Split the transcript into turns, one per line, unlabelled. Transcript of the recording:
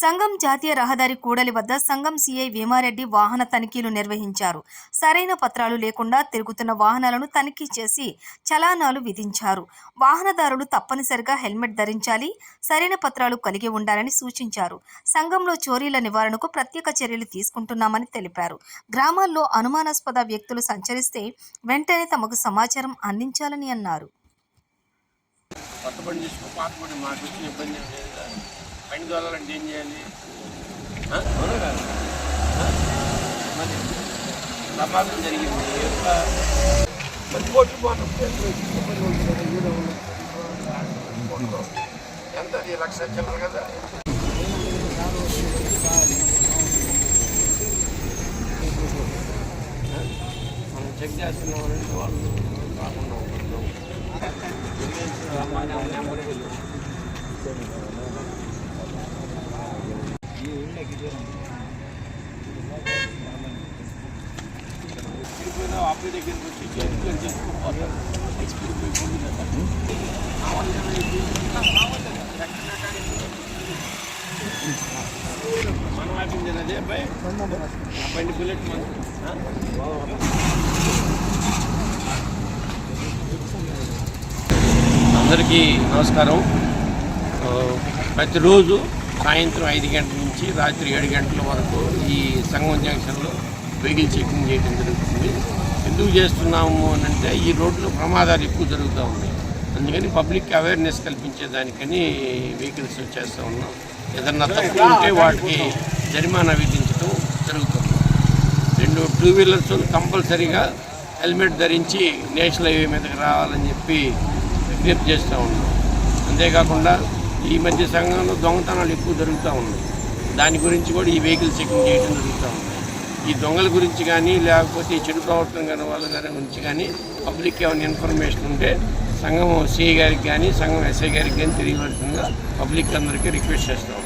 సంఘం జాతీయ రహదారి కూడలి వద్ద సంఘం సీఐ వేమారెడ్డి వాహన తనిఖీలు నిర్వహించారు. సరైన పత్రాలు లేకుండా తిరుగుతున్న వాహనాలను తనిఖీ చేసి చలానాలు విధించారు. వాహనదారులు తప్పనిసరిగా హెల్మెట్ ధరించాలి, సరైన పత్రాలు కలిగి ఉండాలని సూచించారు. సంఘంలో చోరీల నివారణకు ప్రత్యేక చర్యలు తీసుకుంటున్నామని తెలిపారు. గ్రామాల్లో అనుమానాస్పద వ్యక్తులు సంచరిస్తే వెంటనే తమకు సమాచారం అందించాలని అన్నారు.
బండి దొరాలంటే ఏం చేయాలి? ప్రమాదం జరిగింది. ఎంత 1,00,000 చిల్లర కదా. మనం చెక్ చేస్తున్నామంటే వాళ్ళు రాకుండా ఉంటున్నాం. ఆపే దగ్గరికి వచ్చి చేతికి చేసుకోవాలి. మనం ఆపింది అదే అబ్బాయి బండి బుల్లెట్ అందరికీ నమస్కారం. ప్రతిరోజు సాయంత్రం 5 గంటల నుంచి రాత్రి 7 గంటల వరకు ఈ సంగం జంక్షన్లో వెహికల్ చెకింగ్ చేయడం జరుగుతుంది. ఎందుకు చేస్తున్నాము అని అంటే ఈ రోడ్లో ప్రమాదాలు ఎక్కువ జరుగుతూ ఉన్నాయి. అందుకని పబ్లిక్ అవేర్నెస్ కల్పించేదానికని వెహికల్స్ చేస్తూ ఉన్నాం. ఏదన్నా తప్పు ఉంటే వాటికి జరిమానా విధించడం జరుగుతుంది. 2 2 వీలర్స్ కంపల్సరీగా హెల్మెట్ ధరించి నేషనల్ హైవే మీదకి రావాలని చెప్పి విజ్ఞప్తి చేస్తూ ఉన్నాం. అంతేకాకుండా ఈ మధ్య సంఘంలో దొంగతనాలు ఎక్కువ జరుగుతూ ఉన్నాయి. దాని గురించి కూడా ఈ వెహికల్ చెకింగ్ చేయడం జరుగుతూ ఉంది. ఈ దొంగల గురించి కానీ లేకపోతే ఈ చెడు ప్రవర్తన కానీ వాళ్ళ గురించి కానీ పబ్లిక్ ఏమైనా ఇన్ఫర్మేషన్ ఉంటే సంఘం సిఐ గారికి కానీ సంఘం ఎస్ఐ గారికి కానీ తెలియవలసిందిగా పబ్లిక్ అందరికీ రిక్వెస్ట్ చేస్తాం.